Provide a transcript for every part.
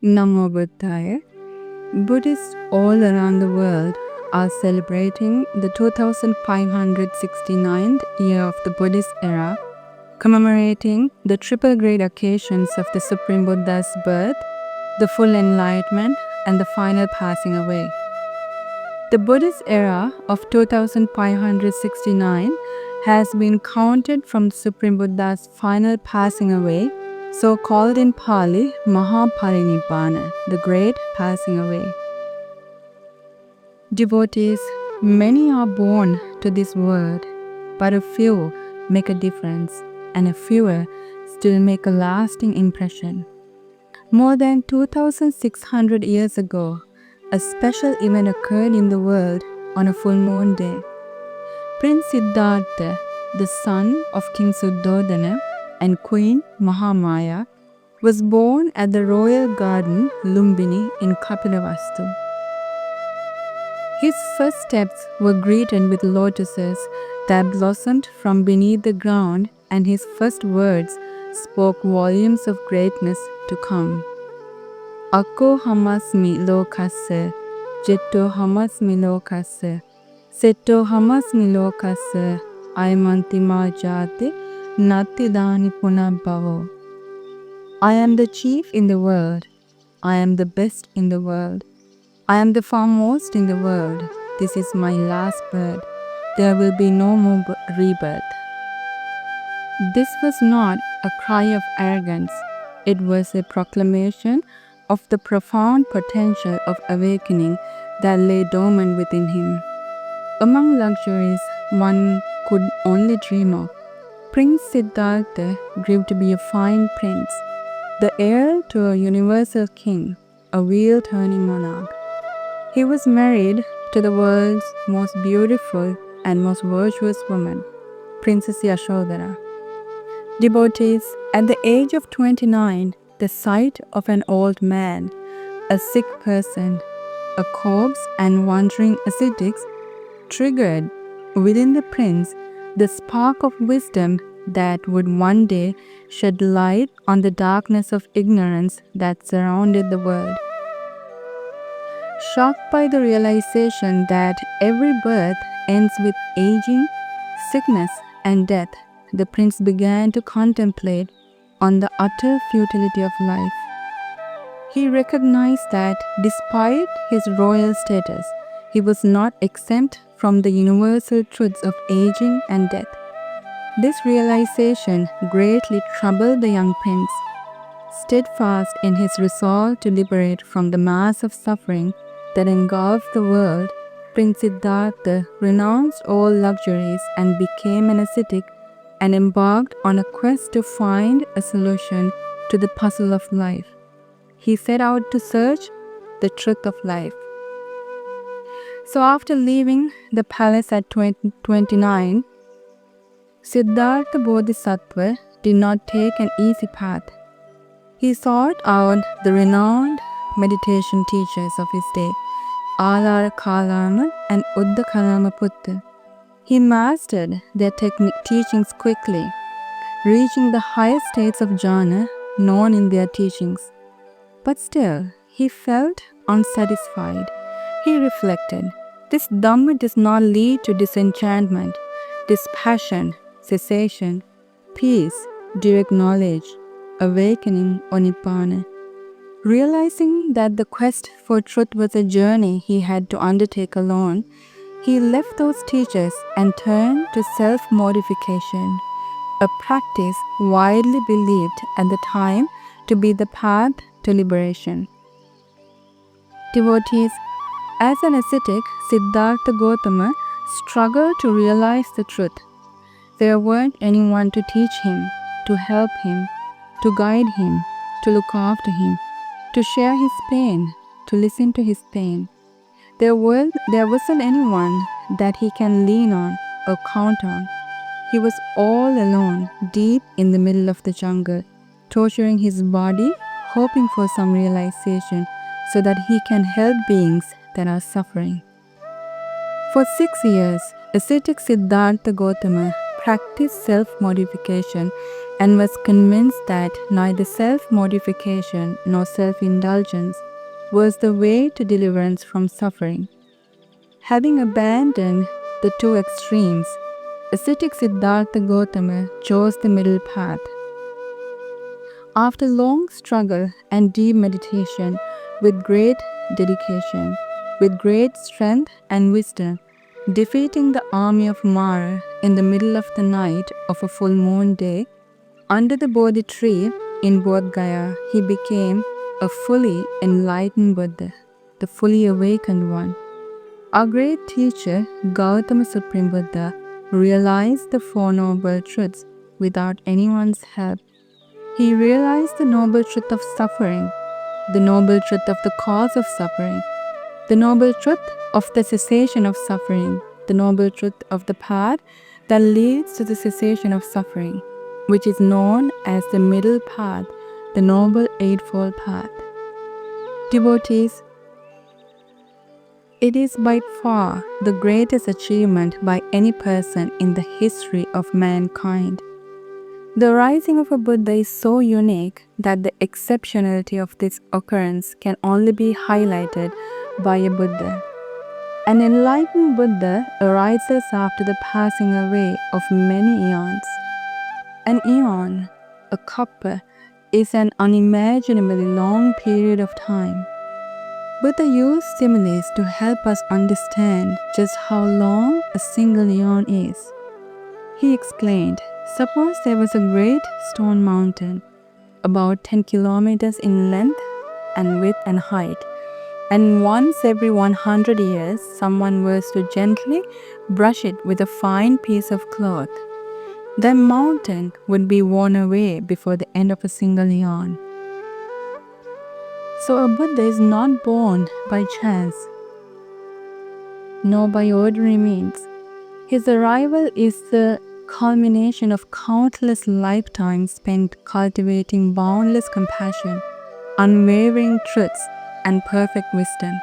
Namo Buddhaya. Buddhists all around the world are celebrating the 2569th year of the Buddhist era, commemorating the triple great occasions of the Supreme Buddha's birth, the full enlightenment, and the final passing away. The Buddhist era of 2569 has been counted from the Supreme Buddha's final passing away, so called in Pali Mahaparinibbana, the great passing away. Devotees, many are born to this world, but a few make a difference, and a fewer still make a lasting impression. More than 2600 years ago, a special event occurred in the world on a full moon day. Prince Siddhartha, the son of King Suddhodana and Queen Mahamaya, was born at the royal garden Lumbini in Kapilavastu. His first steps were greeted with lotuses that blossomed from beneath the ground, and his first words spoke volumes of greatness to come. Akko hamasmi lokassa, jetto hamasmi lokassa, setto hamasmi lokassa, aimantima jati, natti dani punabhavo. I am the chief in the world. I am the best in the world. I am the foremost in the world. This is my last birth. There will be no more rebirth. This was not a cry of arrogance. It was a proclamation of the profound potential of awakening that lay dormant within him. Among luxuries one could only dream of, Prince Siddhartha grew to be a fine prince, the heir to a universal king, a wheel-turning monarch. He was married to the world's most beautiful and most virtuous woman, Princess Yashodhara. Devotees, at the age of 29, the sight of an old man, a sick person, a corpse, and wandering ascetics triggered within the prince the spark of wisdom that would one day shed light on the darkness of ignorance that surrounded the world. Shocked by the realization that every birth ends with aging, sickness, and death, the prince began to contemplate on the utter futility of life. He recognized that despite his royal status, he was not exempt from the universal truths of aging and death. This realization greatly troubled the young prince. Steadfast in his resolve to liberate from the mass of suffering that engulfed the world, Prince Siddhartha renounced all luxuries and became an ascetic and embarked on a quest to find a solution to the puzzle of life. He set out to search the truth of life. So after leaving the palace at 29, Siddhartha Bodhisattva did not take an easy path. He sought out the renowned meditation teachers of his day, Alara Kalama and Uddhakalama Putta. He mastered their teachings quickly, reaching the highest states of jhana known in their teachings. But still, he felt unsatisfied. He reflected, this Dhamma does not lead to disenchantment, dispassion, cessation, peace, direct knowledge, awakening, or nibbana. Realizing that the quest for truth was a journey he had to undertake alone, he left those teachers and turned to self-mortification, a practice widely believed at the time to be the path to liberation. Devotees, as an ascetic, Siddhartha Gautama struggled to realize the truth. There weren't anyone to teach him, to help him, to guide him, to look after him, to share his pain, to listen to his pain. There wasn't anyone that he can lean on or count on. He was all alone, deep in the middle of the jungle, torturing his body, hoping for some realization so that he can help beings that are suffering. For 6 years, ascetic Siddhartha Gautama practiced self-mortification and was convinced that neither self-mortification nor self-indulgence was the way to deliverance from suffering. Having abandoned the two extremes, ascetic Siddhartha Gautama chose the middle path. After long struggle and deep meditation, with great dedication, with great strength and wisdom, defeating the army of Mara in the middle of the night of a full moon day, under the Bodhi tree in Bodh Gaya, he became a fully enlightened Buddha, the fully awakened one. Our great teacher, Gautama Supreme Buddha, realized the Four Noble Truths without anyone's help. He realized the noble truth of suffering, the noble truth of the cause of suffering, the noble truth of the cessation of suffering, the noble truth of the path that leads to the cessation of suffering, which is known as the middle path, the Noble Eightfold Path. Devotees, it is by far the greatest achievement by any person in the history of mankind. The rising of a Buddha is so unique that the exceptionality of this occurrence can only be highlighted by a Buddha. An enlightened Buddha arises after the passing away of many eons. An eon, a kappa, is an unimaginably long period of time. Buddha used similes to help us understand just how long a single eon is. He explained, suppose there was a great stone mountain, about 10 kilometers in length and width and height, and once every 100 years someone was to gently brush it with a fine piece of cloth. The mountain would be worn away before the end of a single eon. So a Buddha is not born by chance, nor by ordinary means. His arrival is the culmination of countless lifetimes spent cultivating boundless compassion, unwavering truths, and perfect wisdom.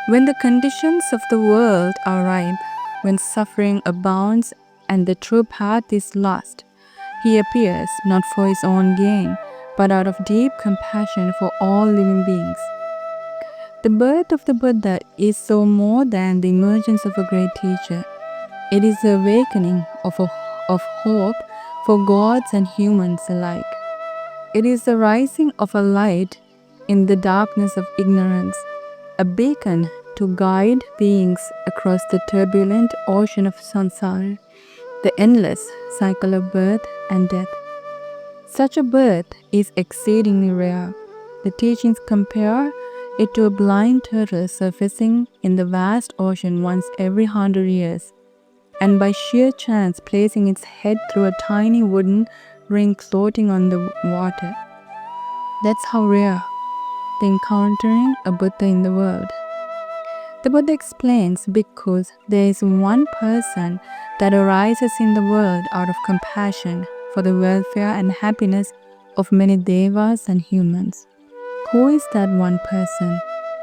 When the conditions of the world are ripe, when suffering abounds and the true path is lost, he appears not for his own gain, but out of deep compassion for all living beings. The birth of the Buddha is so more than the emergence of a great teacher. It is the awakening of hope for gods and humans alike. It is the rising of a light in the darkness of ignorance, a beacon to guide beings across the turbulent ocean of samsara, the endless cycle of birth and death. Such a birth is exceedingly rare. The teachings compare it to a blind turtle surfacing in the vast ocean once every 100 years, and by sheer chance placing its head through a tiny wooden ring floating on the water. That's how rare the encountering a Buddha in the world. The Buddha explains because there is one person that arises in the world out of compassion for the welfare and happiness of many devas and humans. Who is that one person?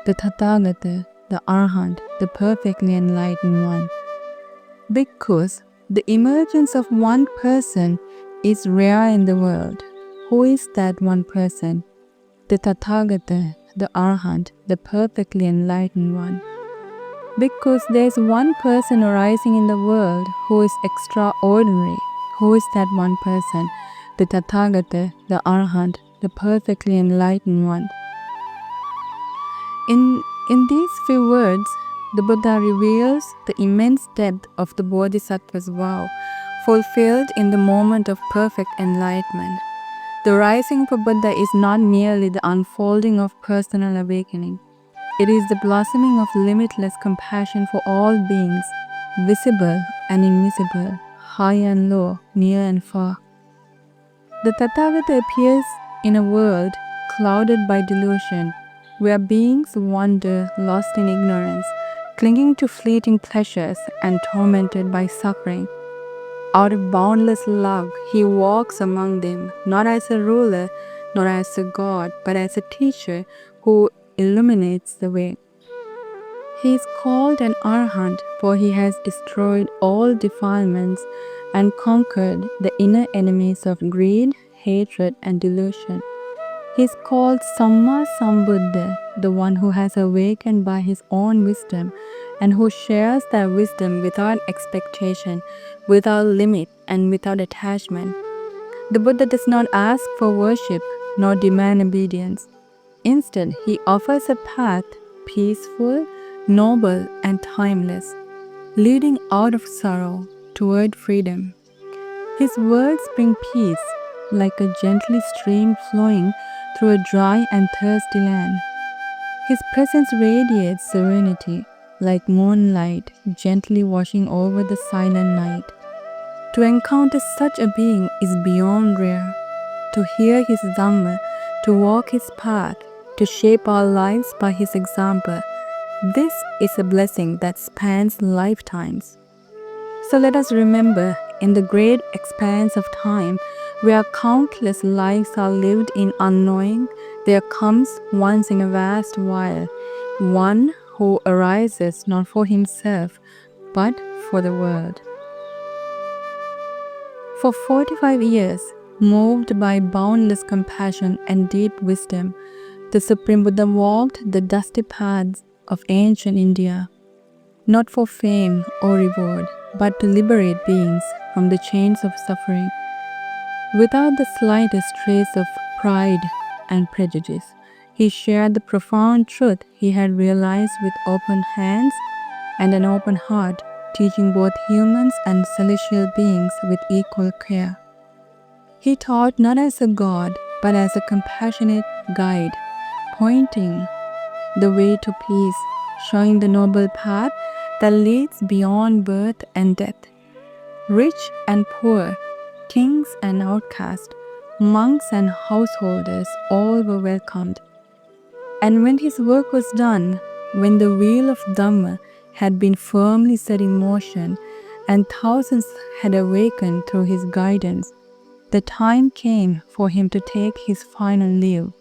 The Tathagata, the Arhat, the perfectly enlightened one. Because the emergence of one person is rare in the world. Who is that one person? The Tathagata, the Arhat, the perfectly enlightened one. Because there is one person arising in the world who is extraordinary. Who is that one person? The Tathagata, the Arhat, the perfectly enlightened one. In these few words, the Buddha reveals the immense depth of the Bodhisattva's vow, fulfilled in the moment of perfect enlightenment. The rising of a Buddha is not merely the unfolding of personal awakening. It is the blossoming of limitless compassion for all beings, visible and invisible, high and low, near and far. The Tathagata appears in a world clouded by delusion, where beings wander lost in ignorance, clinging to fleeting pleasures and tormented by suffering. Out of boundless love, he walks among them, not as a ruler, nor as a god, but as a teacher who illuminates the way. He is called an Arhat, for he has destroyed all defilements, and conquered the inner enemies of greed, hatred, and delusion. He is called Samma Sambuddha, the one who has awakened by his own wisdom and who shares that wisdom without expectation, without limit, and without attachment. The Buddha does not ask for worship nor demand obedience. Instead, he offers a path peaceful, noble, and timeless, leading out of sorrow toward freedom. His words bring peace, like a gently stream flowing through a dry and thirsty land. His presence radiates serenity, like moonlight gently washing over the silent night. To encounter such a being is beyond rare. To hear his Dhamma, to walk his path, to shape our lives by his example, this is a blessing that spans lifetimes. So let us remember, in the great expanse of time, where countless lives are lived in unknowing, there comes once in a vast while one who arises not for himself, but for the world. For 45 years, moved by boundless compassion and deep wisdom, the Supreme Buddha walked the dusty paths of ancient India, not for fame or reward, but to liberate beings from the chains of suffering. Without the slightest trace of pride and prejudice, he shared the profound truth he had realized with open hands and an open heart, teaching both humans and celestial beings with equal care. He taught not as a god, but as a compassionate guide, pointing the way to peace, showing the noble path that leads beyond birth and death. Rich and poor, kings and outcasts, monks and householders, all were welcomed. And when his work was done, when the wheel of Dhamma had been firmly set in motion and thousands had awakened through his guidance, the time came for him to take his final leave.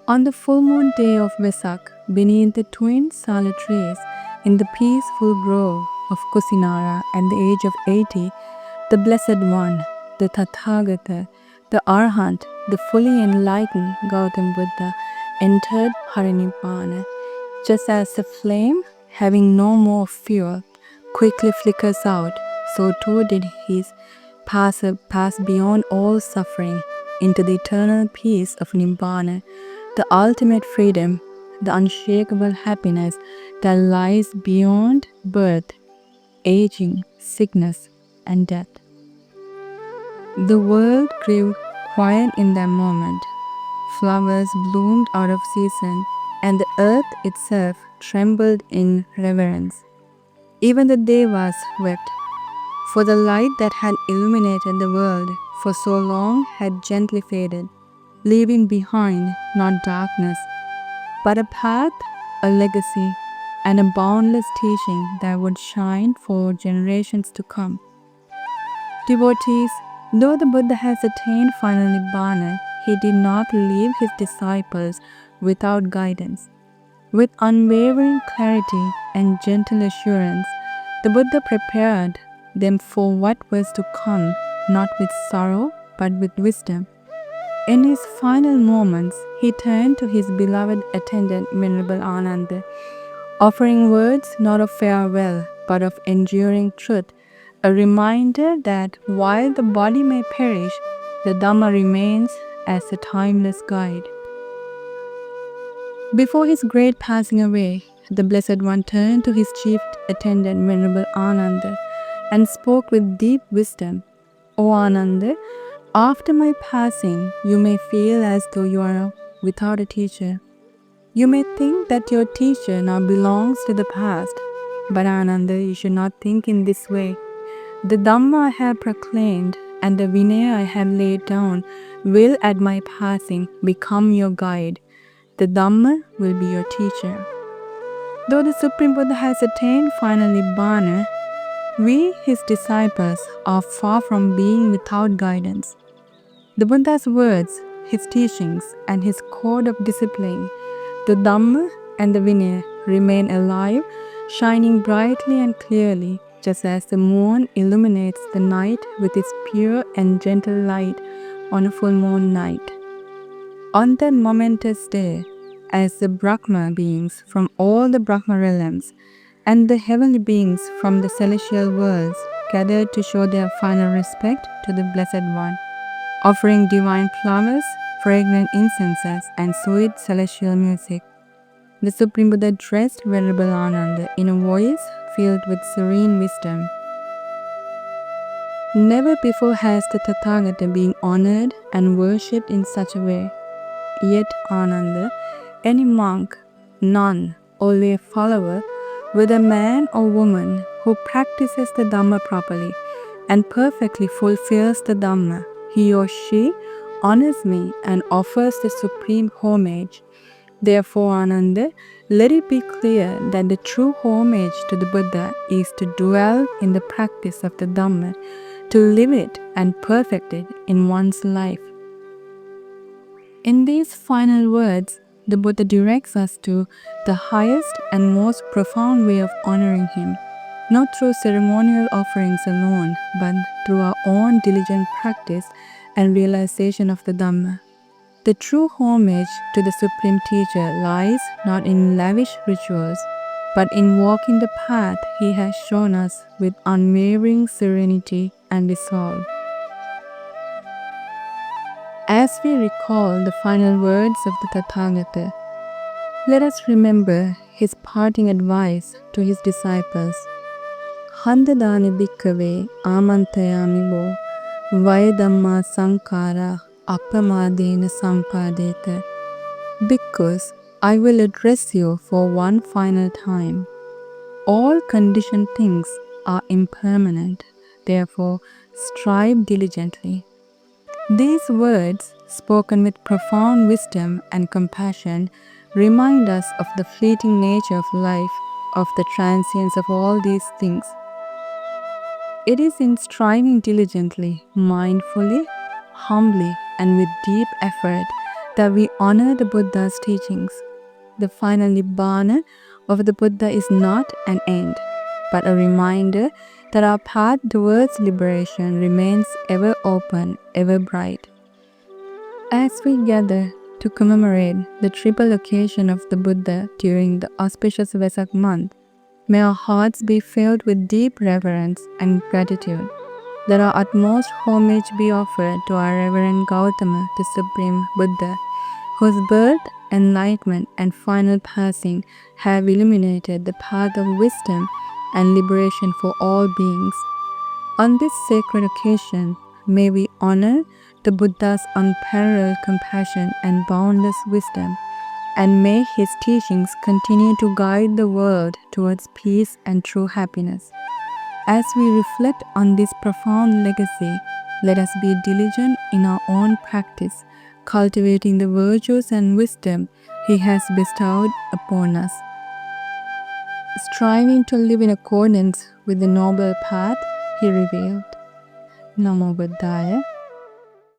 On the full moon day of Vesak, beneath the twin sala trees in the peaceful grove of Kusinara at the age of 80, the Blessed One, the Tathagata, the Arhat, the fully enlightened Gautam Buddha entered Parinibbana. Just as a flame, having no more fuel, quickly flickers out, so too did his pass beyond all suffering into the eternal peace of Nibbana, the ultimate freedom, the unshakable happiness that lies beyond birth, aging, sickness, and death. The world grew quiet in that moment. Flowers bloomed out of season, and the earth itself trembled in reverence. Even the Devas wept, for the light that had illuminated the world for so long had gently faded, leaving behind not darkness, but a path, a legacy, and a boundless teaching that would shine for generations to come. Devotees, though the Buddha has attained final Nibbana, he did not leave his disciples without guidance. With unwavering clarity and gentle assurance, the Buddha prepared them for what was to come, not with sorrow, but with wisdom. In his final moments, he turned to his beloved attendant Venerable Ananda, offering words not of farewell, but of enduring truth, a reminder that while the body may perish, the Dhamma remains as a timeless guide. Before his great passing away, the Blessed One turned to his chief attendant Venerable Ananda and spoke with deep wisdom. O Ananda, after my passing, you may feel as though you are without a teacher. You may think that your teacher now belongs to the past, but Ananda, you should not think in this way. The Dhamma I have proclaimed and the Vinaya I have laid down will at my passing become your guide. The Dhamma will be your teacher. Though the Supreme Buddha has attained final Nibbana, we, his disciples, are far from being without guidance. The Buddha's words, his teachings, and his code of discipline, the Dhamma and the Vinaya, remain alive, shining brightly and clearly, just as the moon illuminates the night with its pure and gentle light on a full moon night. On that momentous day, as the Brahma beings from all the Brahma realms and the heavenly beings from the celestial worlds gathered to show their final respect to the Blessed One, offering divine flowers, fragrant incenses, and sweet celestial music, the Supreme Buddha addressed Venerable Ananda in a voice filled with serene wisdom. Never before has the Tathagata been honored and worshipped in such a way. Yet, Ananda, any monk, nun, or lay follower, whether man or woman, who practices the Dhamma properly and perfectly fulfills the Dhamma, he or she honors me and offers the supreme homage. Therefore, Ananda, let it be clear that the true homage to the Buddha is to dwell in the practice of the Dhamma, to live it and perfect it in one's life. In these final words, the Buddha directs us to the highest and most profound way of honoring him, not through ceremonial offerings alone, but through our own diligent practice and realization of the Dhamma. The true homage to the Supreme Teacher lies not in lavish rituals, but in walking the path he has shown us with unwavering serenity and resolve. As we recall the final words of the Tathagata, let us remember his parting advice to his disciples. Handadani bhikkave amantayami vo vayadhamma sankara appamadena sampadeta. Because I will address you for one final time. All conditioned things are impermanent, therefore strive diligently. These words, spoken with profound wisdom and compassion, remind us of the fleeting nature of life, of the transience of all these things. It is in striving diligently, mindfully, humbly, and with deep effort that we honor the Buddha's teachings. The final Nibbana of the Buddha is not an end, but a reminder that our path towards liberation remains ever open, ever bright. As we gather to commemorate the triple occasion of the Buddha during the auspicious Vesak month, may our hearts be filled with deep reverence and gratitude. Let our utmost homage be offered to our Reverend Gautama, the Supreme Buddha, whose birth, enlightenment, and final passing have illuminated the path of wisdom and liberation for all beings. On this sacred occasion, may we honor the Buddha's unparalleled compassion and boundless wisdom, and may his teachings continue to guide the world towards peace and true happiness. As we reflect on this profound legacy, let us be diligent in our own practice, cultivating the virtues and wisdom he has bestowed upon us, striving to live in accordance with the noble path he revealed. Namo Buddhaya.